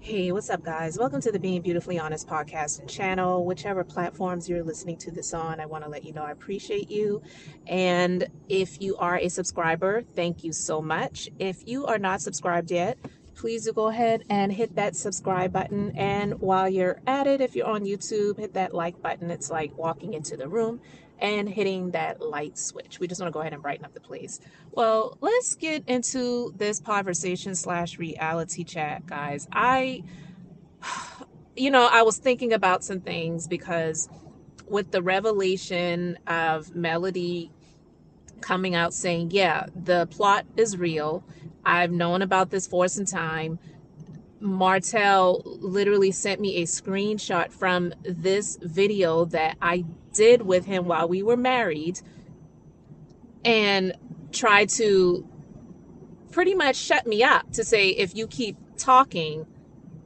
Hey, what's up, guys? Welcome to the Being Beautifully Honest podcast and channel. Whichever platforms you're listening to this on, I want to let you know I appreciate you. And if you are a subscriber, thank you so much. If you are not subscribed yet, please do go ahead and hit that subscribe button. And while you're at it, if you're on YouTube, hit that like button. It's like walking into the room and hitting that light switch. We just want to go ahead and brighten up the place. Well, let's get into this conversation slash reality chat, guys. I was thinking about some things because with the revelation of Melody coming out saying, yeah, the plot is real. I've known about this for some time. Martell literally sent me a screenshot from this video that I did with him while we were married and tried to pretty much shut me up to say, if you keep talking,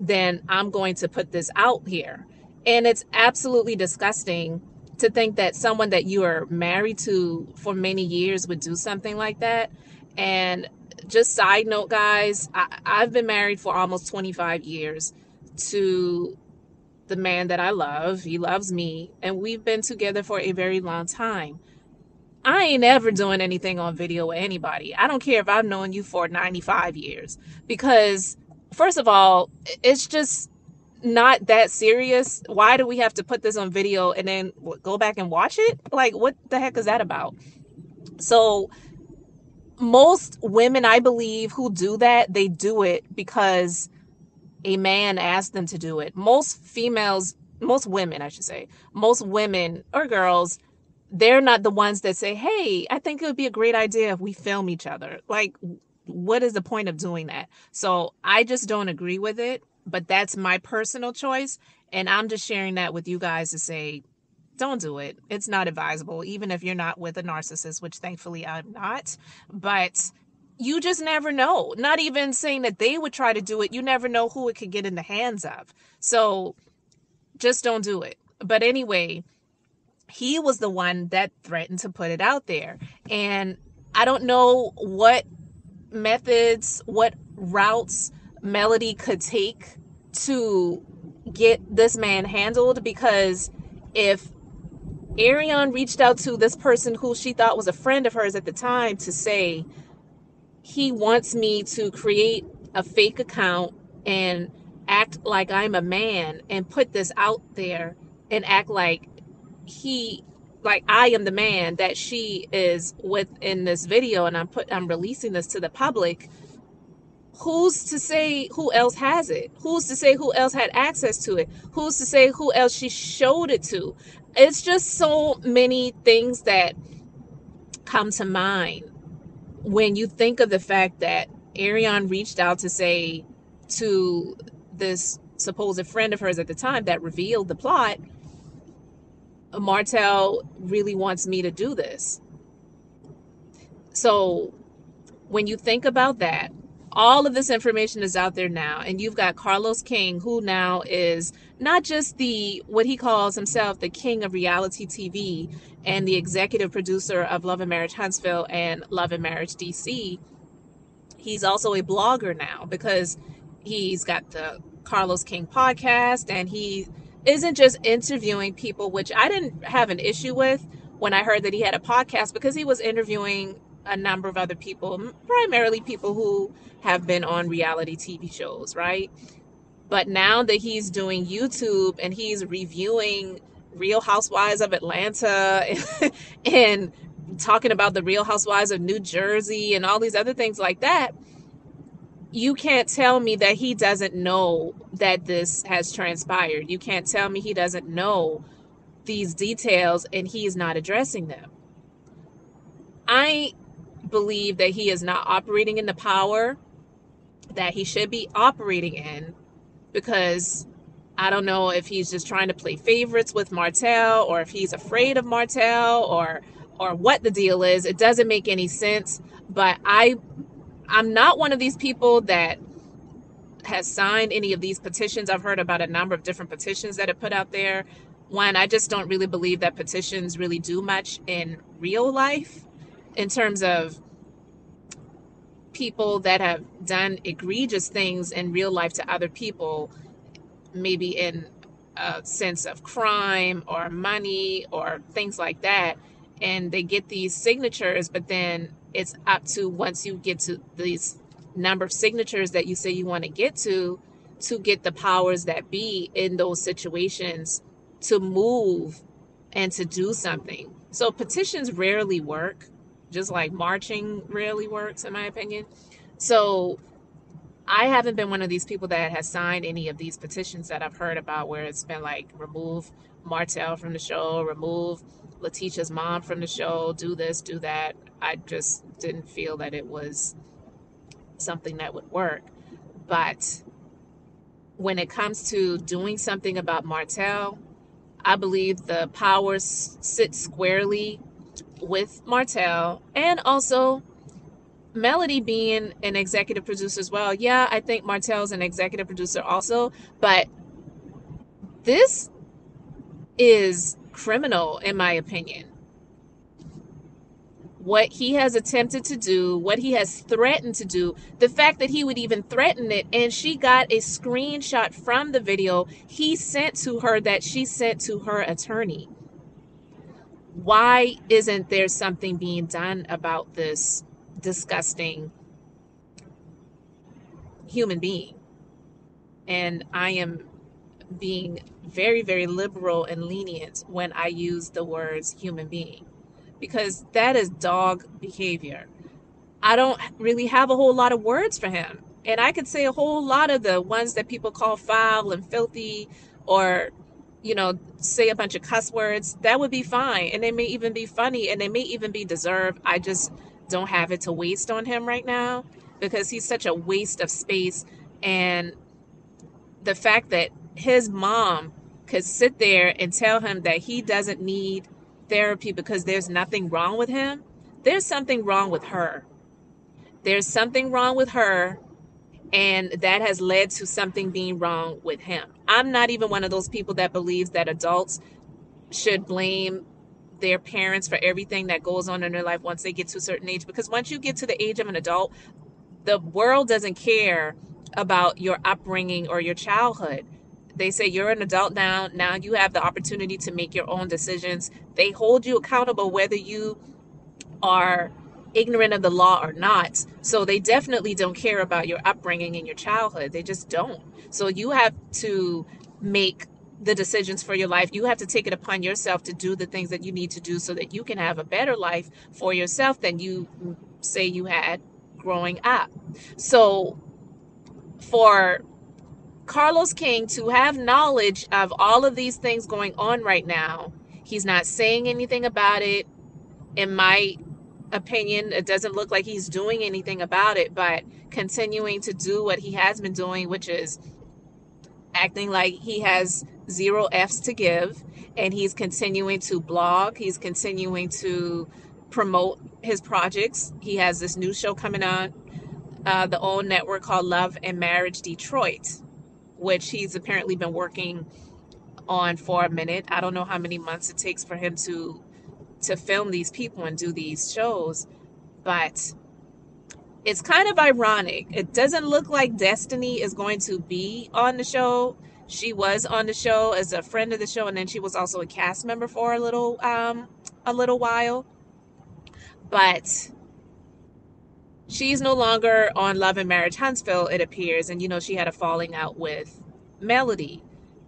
then I'm going to put this out here. And it's absolutely disgusting to think that someone that you are married to for many years would do something like that. And just side note, guys, I've been married for almost 25 years to the man that I love. He loves me, and we've been together for a very long time. I ain't ever doing anything on video with anybody. I don't care if I've known you for 95 years because, first of all, it's just not that serious. Why do we have to put this on video and then go back and watch it? Like, what the heck is that about? So, most women, I believe, who do that, they do it because a man asked them to do it. Most females, most women, I should say, most women or girls, they're not the ones that say, hey, I think it would be a great idea if we film each other. Like, what is the point of doing that? So I just don't agree with it, but that's my personal choice. And I'm just sharing that with you guys to say, don't do it. It's not advisable, even if you're not with a narcissist, which thankfully I'm not. But you just never know. Not even saying that they would try to do it. You never know who it could get in the hands of. So just don't do it. But anyway, he was the one that threatened to put it out there. And I don't know what methods, what routes Melody could take to get this man handled, because if Ariane reached out to this person who she thought was a friend of hers at the time to say, he wants me to create a fake account and act like I'm a man and put this out there and act like I am the man that she is with in this video, and I'm releasing this to the public. Who's to say who else has it? Who's to say who else had access to it? Who's to say who else she showed it to? It's just so many things that come to mind when you think of the fact that Ariane reached out to say to this supposed friend of hers at the time that revealed the plot, Martell really wants me to do this. So when you think about that, all of this information is out there now, and you've got Carlos King, who now is not just what he calls himself, the king of reality TV and the executive producer of Love and Marriage Huntsville and Love and Marriage DC. He's also a blogger now because he's got the Carlos King podcast, and he isn't just interviewing people, which I didn't have an issue with when I heard that he had a podcast, because he was interviewing a number of other people, primarily people who have been on reality TV shows, right? But now that he's doing YouTube and he's reviewing Real Housewives of Atlanta and talking about the Real Housewives of New Jersey and all these other things like that, you can't tell me that he doesn't know that this has transpired. You can't tell me he doesn't know these details and he's not addressing them. I believe that he is not operating in the power that he should be operating in, because I don't know if he's just trying to play favorites with Martell, or if he's afraid of Martell, or what the deal is. It doesn't make any sense. But I'm not one of these people that has signed any of these petitions. I've heard about a number of different petitions that are put out there. One, I just don't really believe that petitions really do much in real life in terms of people that have done egregious things in real life to other people, maybe in a sense of crime or money or things like that, and they get these signatures, but then it's up to, once you get to these number of signatures that you say you want to get the powers that be in those situations to move and to do something. So petitions rarely work, just like marching rarely works, in my opinion. So I haven't been one of these people that has signed any of these petitions that I've heard about, where it's been like, remove Martell from the show, remove Letitia's mom from the show, do this, do that. I just didn't feel that it was something that would work. But when it comes to doing something about Martell, I believe the powers sit squarely with Martell, and also Melody being an executive producer as well. Yeah, I think Martell's an executive producer also, but this is criminal in my opinion. What he has attempted to do, what he has threatened to do, the fact that he would even threaten it, and she got a screenshot from the video he sent to her that she sent to her attorney. Why isn't there something being done about this disgusting human being? And I am being very, very liberal and lenient when I use the words human being, because that is dog behavior. I don't really have a whole lot of words for him. And I could say a whole lot of the ones that people call foul and filthy, or, say a bunch of cuss words. That would be fine. And they may even be funny, and they may even be deserved. I just don't have it to waste on him right now, because he's such a waste of space. And the fact that his mom could sit there and tell him that he doesn't need therapy because there's nothing wrong with him, there's something wrong with her. There's something wrong with her, and that has led to something being wrong with him. I'm not even one of those people that believes that adults should blame their parents for everything that goes on in their life once they get to a certain age, because once you get to the age of an adult, the world doesn't care about your upbringing or your childhood. They say you're an adult now. Now you have the opportunity to make your own decisions. They hold you accountable whether you are ignorant of the law or not. So they definitely don't care about your upbringing and your childhood. They just don't. So you have to make the decisions for your life. You have to take it upon yourself to do the things that you need to do so that you can have a better life for yourself than you say you had growing up. So for Carlos King to have knowledge of all of these things going on right now, he's not saying anything about it. In my opinion, it doesn't look like he's doing anything about it, but continuing to do what he has been doing, which is acting like he has zero F's to give, and he's continuing to blog. He's continuing to promote his projects. He has this new show coming on the own network called Love and Marriage Detroit, which he's apparently been working on for a minute. I don't know how many months it takes for him to film these people and do these shows, but it's kind of ironic. It doesn't look like Destiny is going to be on the show. She was on the show as a friend of the show, and then she was also a cast member for a little while. But she's no longer on Love and Marriage Huntsville, it appears, and she had a falling out with Melody,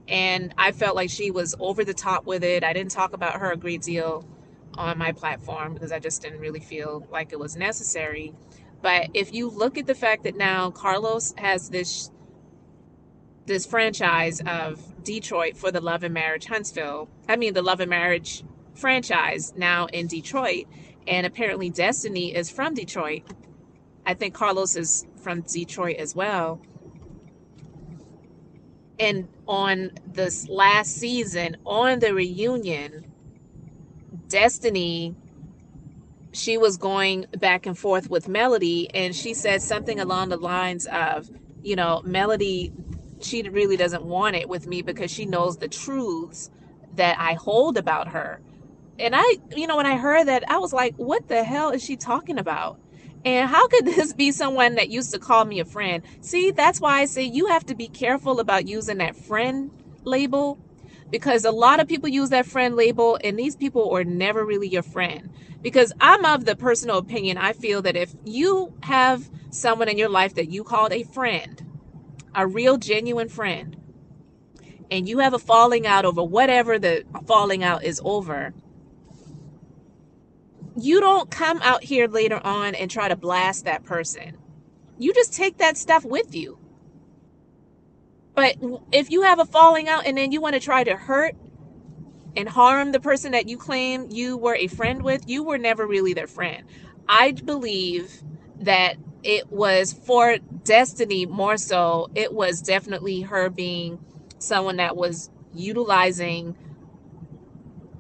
and I felt like she was over the top with it. I didn't talk about her a great deal on my platform because I just didn't really feel like it was necessary. But if you look at the fact that now Carlos has this franchise of Detroit for the Love and Marriage Huntsville, the Love and Marriage franchise now in Detroit, and apparently Destiny is from Detroit. I think Carlos is from Detroit as well. And on this last season, on the reunion, Destiny, she was going back and forth with Melody, and she said something along the lines of, Melody, she really doesn't want it with me because she knows the truths that I hold about her. And when I heard that, I was like, what the hell is she talking about? And how could this be someone that used to call me a friend? See, that's why I say you have to be careful about using that friend label, because a lot of people use that friend label and these people are never really your friend. Because I'm of the personal opinion, I feel that if you have someone in your life that you called a friend, a real genuine friend, and you have a falling out over whatever the falling out is over, you don't come out here later on and try to blast that person. You just take that stuff with you. But if you have a falling out and then you want to try to hurt and harm the person that you claim you were a friend with, you were never really their friend. I believe that it was for Destiny more so. It was definitely her being someone that was utilizing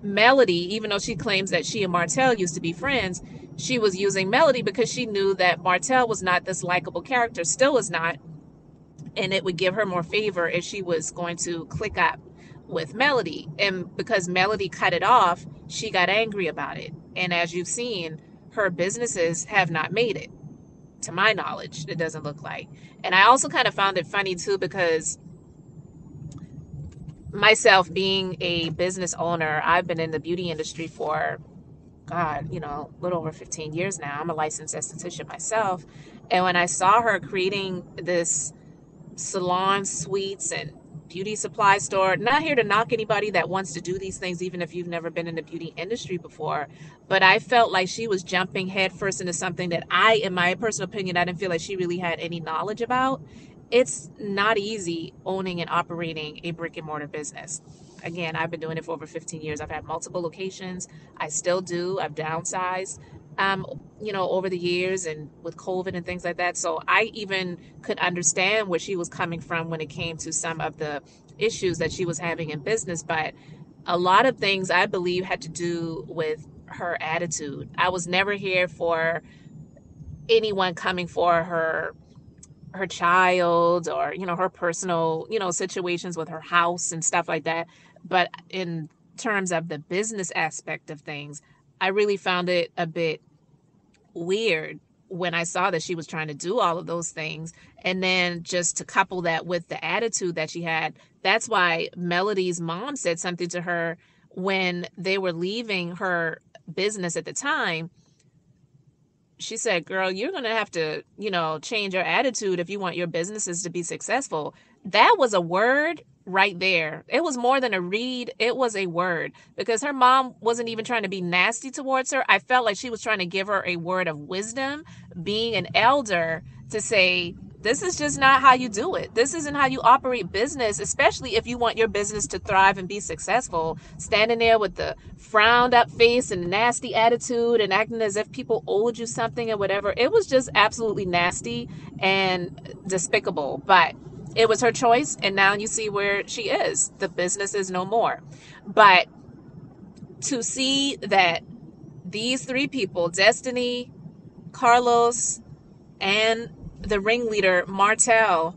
Melody, even though she claims that she and Martell used to be friends. She was using Melody because she knew that Martell was not this likable character, still is not, and it would give her more favor if she was going to click up with Melody. And because Melody cut it off, she got angry about it. And as you've seen, her businesses have not made it. To my knowledge, it doesn't look like. And I also kind of found it funny too, because myself being a business owner, I've been in the beauty industry for, God, a little over 15 years now. I'm a licensed esthetician myself. And when I saw her creating this salon suites and beauty supply store, not here to knock anybody that wants to do these things, even if you've never been in the beauty industry before, but I felt like she was jumping headfirst into something that in my personal opinion, I didn't feel like she really had any knowledge about. It's not easy owning and operating a brick and mortar business. Again, I've been doing it for over 15 years. I've had multiple locations. I still do. I've downsized, over the years and with COVID and things like that. So I even could understand where she was coming from when it came to some of the issues that she was having in business. But a lot of things I believe had to do with her attitude. I was never here for anyone coming for her child or her personal situations with her house and stuff like that. But in terms of the business aspect of things, I really found it a bit weird when I saw that she was trying to do all of those things, and then just to couple that with the attitude that she had. That's why Melody's mom said something to her when they were leaving her business at the time. She said, girl, you're going to have to, change your attitude if you want your businesses to be successful. That was a word right there. It was more than a read. It was a word, because her mom wasn't even trying to be nasty towards her. I felt like she was trying to give her a word of wisdom, being an elder, to say, this is just not how you do it. This isn't how you operate business, especially if you want your business to thrive and be successful. Standing there with the frowned up face and nasty attitude and acting as if people owed you something or whatever. It was just absolutely nasty and despicable. But it was her choice, and now you see where she is. The business is no more. But to see that these three people, Destiny, Carlos, and the ringleader, Martell,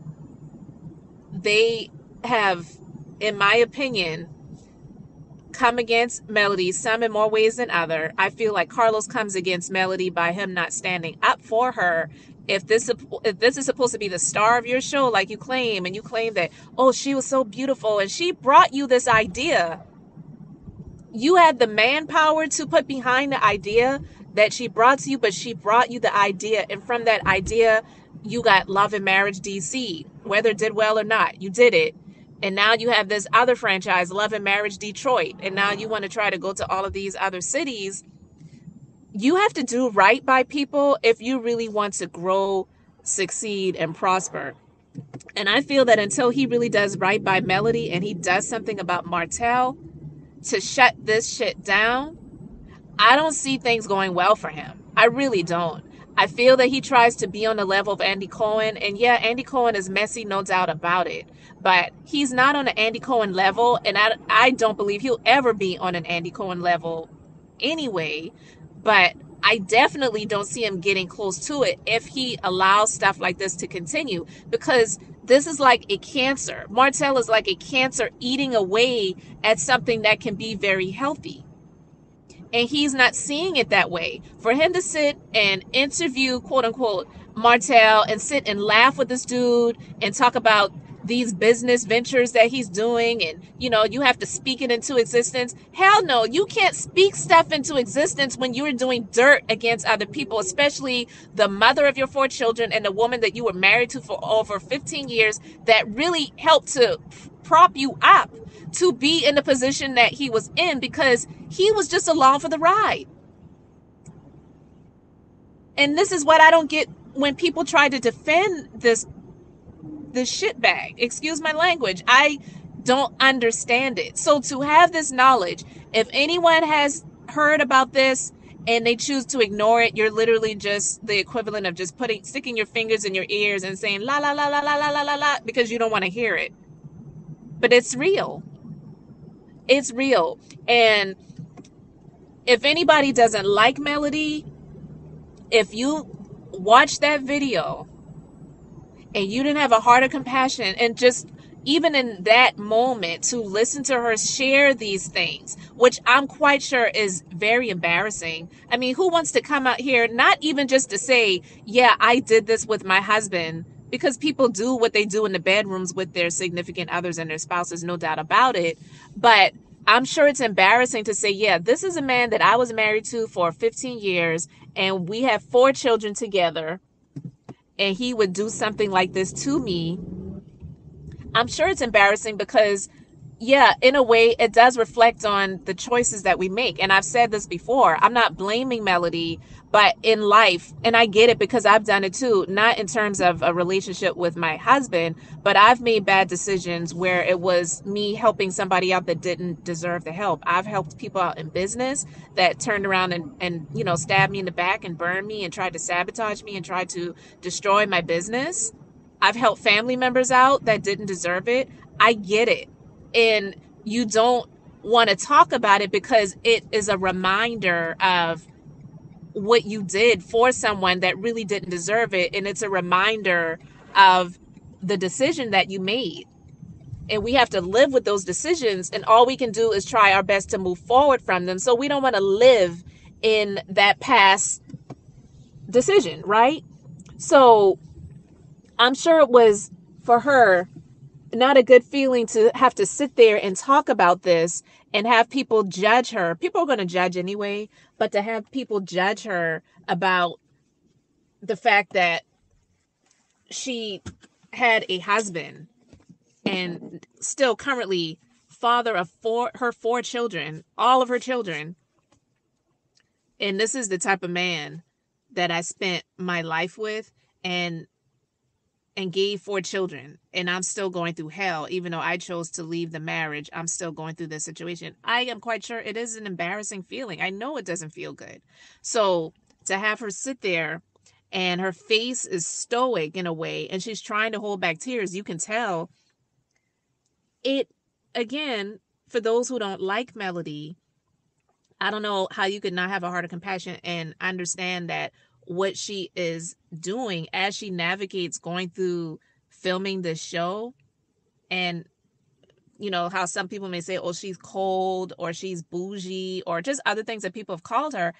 they have, in my opinion, come against Melody, some in more ways than other. I feel like Carlos comes against Melody by him not standing up for her. If this is supposed to be the star of your show, like you claim, and you claim that, oh, she was so beautiful and she brought you this idea, you had the manpower to put behind the idea that she brought to you, but she brought you the idea, and from that idea, you got Love and Marriage DC. Whether it did well or not, you did it. And now you have this other franchise, Love and Marriage Detroit. And now you want to try to go to all of these other cities. You have to do right by people if you really want to grow, succeed, and prosper. And I feel that until he really does right by Melody and he does something about Martell to shut this shit down, I don't see things going well for him. I really don't. I feel that he tries to be on the level of Andy Cohen. And yeah, Andy Cohen is messy, no doubt about it. But he's not on an Andy Cohen level. And I don't believe he'll ever be on an Andy Cohen level anyway. But I definitely don't see him getting close to it if he allows stuff like this to continue. Because this is like a cancer. Martell is like a cancer eating away at something that can be very healthy. and he's not seeing it that way. For him to sit and interview, quote unquote, Martell, and sit and laugh with this dude and talk about these business ventures that he's doing, and you have to speak it into existence. Hell no, you can't speak stuff into existence when you're doing dirt against other people, especially the mother of your 4 children and the woman that you were married to for over 15 years that really helped to prop you up to be in the position that he was in, because he was just along for the ride. And this is what I don't get when people try to defend this shitbag. Excuse my language. I don't understand it. So to have this knowledge, if anyone has heard about this and they choose to ignore it, you're literally just the equivalent of just sticking your fingers in your ears and saying la la la la la la la la la because you don't want to hear it. But it's real. It's real. And if anybody doesn't like Melody, if you watch that video and you didn't have a heart of compassion, and just even in that moment to listen to her share these things, which I'm quite sure is very embarrassing. I mean, who wants to come out here, not even just to say, yeah, I did this with my husband, because people do what they do in the bedrooms with their significant others and their spouses, no doubt about it. But I'm sure it's embarrassing to say, yeah, this is a man that I was married to for 15 years and we have 4 children together, and he would do something like this to me. I'm sure it's embarrassing because, yeah, in a way, it does reflect on the choices that we make. And I've said this before, I'm not blaming Melody, but in life, and I get it because I've done it too, not in terms of a relationship with my husband, but I've made bad decisions where it was me helping somebody out that didn't deserve the help. I've helped people out in business that turned around and stabbed me in the back and burned me and tried to sabotage me and tried to destroy my business. I've helped family members out that didn't deserve it. I get it. And you don't want to talk about it because it is a reminder of what you did for someone that really didn't deserve it. And it's a reminder of the decision that you made. And we have to live with those decisions. And all we can do is try our best to move forward from them. So we don't want to live in that past decision, right? So I'm sure it was for her not a good feeling to have to sit there and talk about this and have people judge her. People are going to judge anyway, but to have people judge her about the fact that she had a husband and still currently father of her 4 children, all of her children. And this is the type of man that I spent my life with and gave 4 children, and I'm still going through hell. Even though I chose to leave the marriage, I'm still going through this situation. I am quite sure it is an embarrassing feeling. I know it doesn't feel good. So to have her sit there and her face is stoic in a way, and she's trying to hold back tears, you can tell it. Again, for those who don't like Melody, I don't know how you could not have a heart of compassion and understand that what she is doing as she navigates going through filming this show. And how some people may say, oh, she's cold or she's bougie or just other things that people have called her.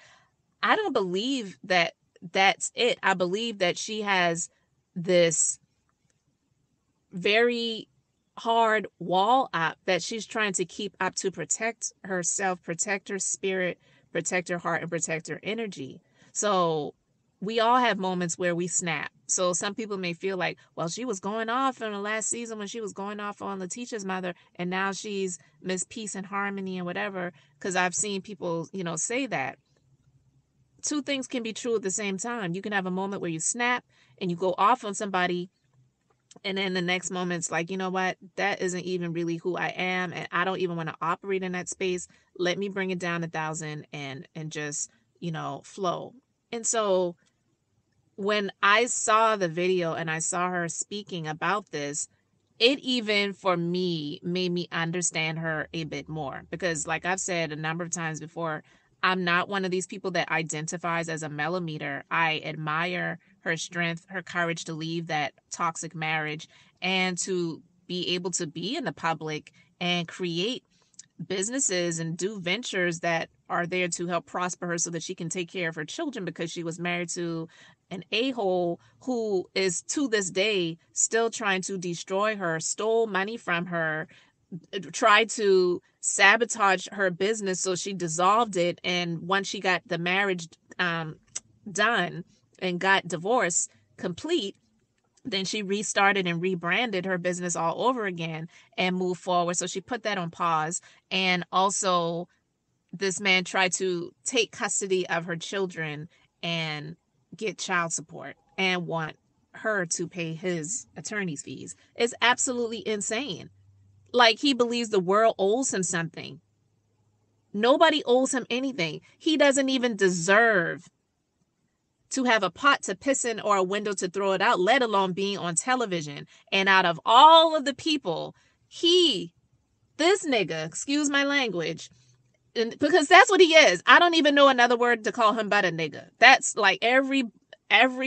I don't believe that that's it. I believe that she has this very hard wall up that she's trying to keep up to protect herself, protect her spirit, protect her heart, and protect her energy. So we all have moments where we snap. So some people may feel like, well, she was going off in the last season when she was going off on Letitia's mother, and now she's Miss Peace and Harmony and whatever, because I've seen people, say that. 2 things can be true at the same time. You can have a moment where you snap and you go off on somebody, and then the next moment's like, you know what, that isn't even really who I am, and I don't even want to operate in that space. Let me bring it down 1,000 and just, flow. And so when I saw the video and I saw her speaking about this, it even for me made me understand her a bit more, because like I've said a number of times before, I'm not one of these people that identifies as a millimeter. I admire her strength, her courage to leave that toxic marriage and to be able to be in the public and create businesses and do ventures that are there to help prosper her so that she can take care of her children, because she was married to an a-hole who is to this day still trying to destroy her, stole money from her, tried to sabotage her business, so she dissolved it. And once she got the marriage done and got divorced complete, then she restarted and rebranded her business all over again and moved forward. So she put that on pause. And also, this man tried to take custody of her children and get child support and want her to pay his attorney's fees. It's absolutely insane. Like, he believes the world owes him something. Nobody owes him anything. He doesn't even deserve to have a pot to piss in or a window to throw it out, let alone being on television. And out of all of the people, this nigga, excuse my language, because that's what he is. I don't even know another word to call him but a nigga. That's like every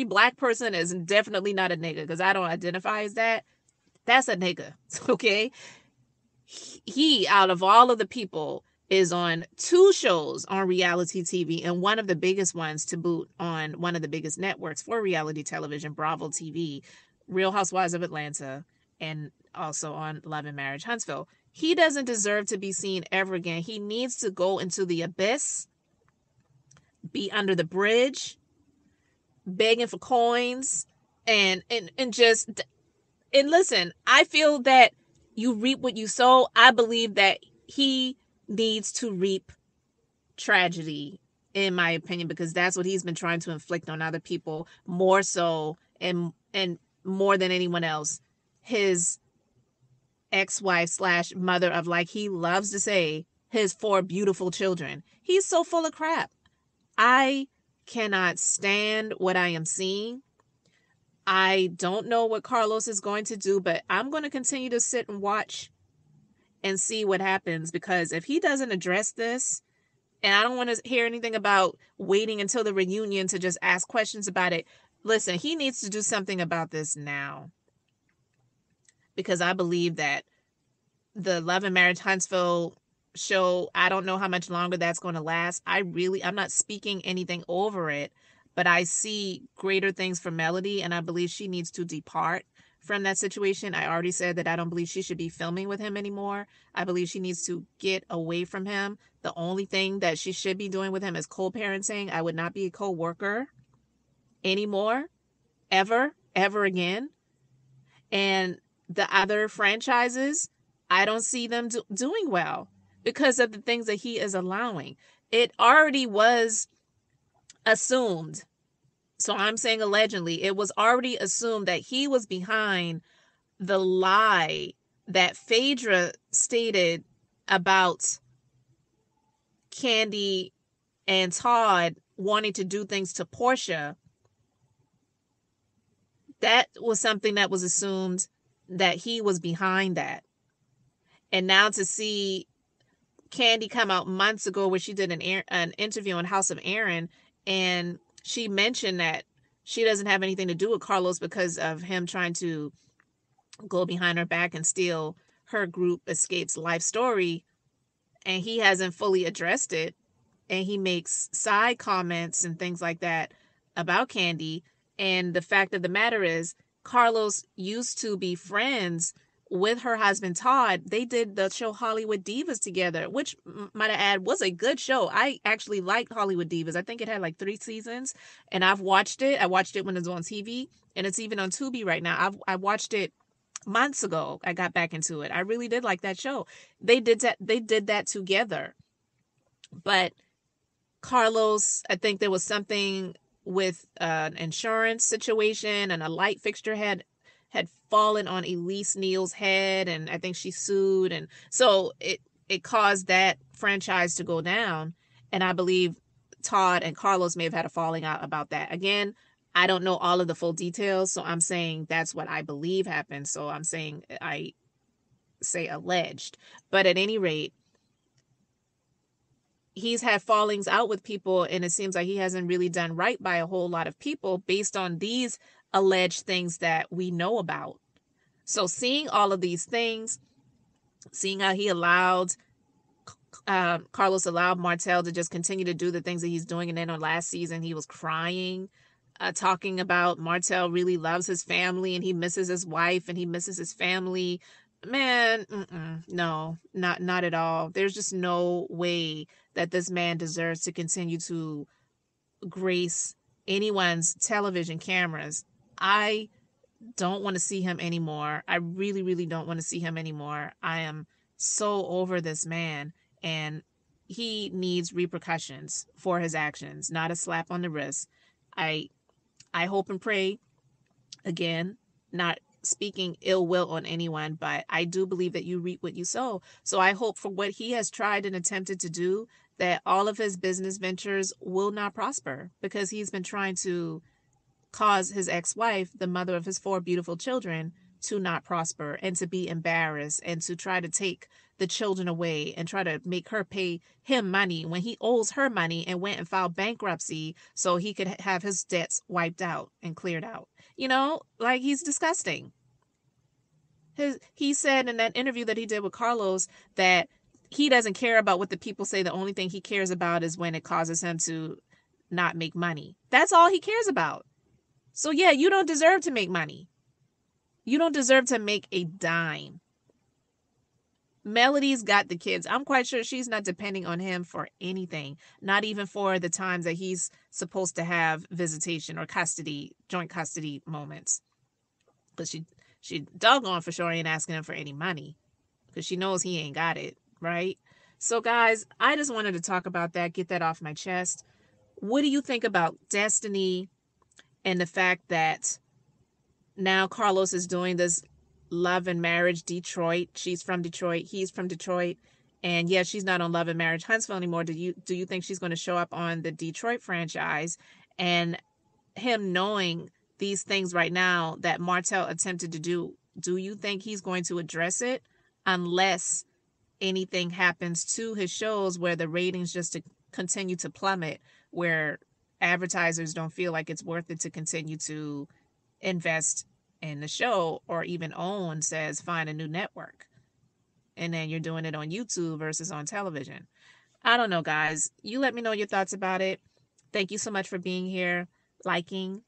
black person is definitely not a nigga, because I don't identify as that. That's a nigga, okay? He, out of all of the people, is on 2 shows on reality TV, and one of the biggest ones to boot on one of the biggest networks for reality television, Bravo TV, Real Housewives of Atlanta, and also on Love and Marriage Huntsville. He doesn't deserve to be seen ever again. He needs to go into the abyss, be under the bridge, begging for coins, and listen, I feel that you reap what you sow. I believe that he needs to reap tragedy, in my opinion, because that's what he's been trying to inflict on other people, more so and more than anyone else. His ex-wife / mother of, like he loves to say, his 4 beautiful children. He's so full of crap. I cannot stand what I am seeing. I don't know what Carlos is going to do, but I'm going to continue to sit and watch and see what happens, because if he doesn't address this, and I don't want to hear anything about waiting until the reunion to just ask questions about it. Listen, he needs to do something about this now, because I believe that the Love and Marriage Huntsville show, I don't know how much longer that's going to last. I'm not speaking anything over it, but I see greater things for Melody, and I believe she needs to depart from that situation. I already said that I don't believe she should be filming with him anymore. I believe she needs to get away from him. The only thing that she should be doing with him is co-parenting. I would not be a co-worker anymore, ever again. And the other franchises, I don't see them doing well because of the things that he is allowing. It already was assumed. So I'm saying allegedly, it was already assumed that he was behind the lie that Phaedra stated about Kandi and Todd wanting to do things to Portia. That was something that was assumed that he was behind that. And now to see Kandi come out months ago where she did an interview on House of Aaron, and she mentioned that she doesn't have anything to do with Carlos because of him trying to go behind her back and steal her group Escape's life story, and he hasn't fully addressed it, and he makes side comments and things like that about Kandi. And the fact of the matter is, Carlos used to be friends with her husband Todd. They did the show Hollywood Divas together, which, might I add, was a good show. I actually liked Hollywood Divas. I think it had like 3 seasons, and I've watched it. I watched it when it was on TV, and it's even on Tubi right now. I watched it months ago. I got back into it. I really did like that show. They did that together. But Carlos, I think there was something with an insurance situation, and a light fixture had fallen on Elise Neal's head, and I think she sued, and so it caused that franchise to go down. And I believe Todd and Carlos may have had a falling out about that. Again, I don't know all of the full details, so I'm saying that's what I believe happened. So I'm saying, I say alleged, but at any rate, he's had fallings out with people, and it seems like he hasn't really done right by a whole lot of people based on these alleged things that we know about. So seeing all of these things, seeing how he allowed Carlos allowed Martell to just continue to do the things that he's doing. And then on last season, he was crying, talking about Martell really loves his family and he misses his wife and he misses his family. Man, no, not at all. There's just no way that this man deserves to continue to grace anyone's television cameras. I don't want to see him anymore. I really, really don't want to see him anymore. I am so over this man, and he needs repercussions for his actions, not a slap on the wrist. I I hope and pray, again, not speaking ill will on anyone, but I do believe that you reap what you sow. So I hope for what he has tried and attempted to do, that all of his business ventures will not prosper, because he's been trying to cause his ex-wife, the mother of his 4 beautiful children, to not prosper and to be embarrassed and to try to take the children away and try to make her pay him money when he owes her money, and went and filed bankruptcy so he could have his debts wiped out and cleared out. Like, he's disgusting. He said in that interview that he did with Carlos that he doesn't care about what the people say. The only thing he cares about is when it causes him to not make money. That's all he cares about. So yeah, you don't deserve to make money. You don't deserve to make a dime. Melody's got the kids. I'm quite sure she's not depending on him for anything, not even for the times that he's supposed to have visitation or custody, joint custody moments. Because she doggone for sure ain't asking him for any money, because she knows he ain't got it, right? So guys, I just wanted to talk about that, get that off my chest. What do you think about Destiny and the fact that now Carlos is doing this Love and Marriage Detroit? She's from Detroit, he's from Detroit, and yeah, she's not on Love and Marriage Huntsville anymore. Do you think she's going to show up on the Detroit franchise? And him knowing these things right now that Martell attempted to do you think he's going to address it, unless anything happens to his shows where the ratings just continue to plummet, where advertisers don't feel like it's worth it to continue to invest in the show, or even OWN says find a new network, and then you're doing it on YouTube versus on television? I don't know, guys. You let me know your thoughts about it. Thank you so much for being here, liking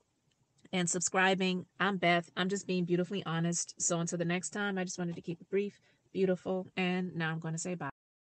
and subscribing. I'm Beth. I'm just being beautifully honest. So until the next time, I just wanted to keep it brief, beautiful, and now I'm going to say bye.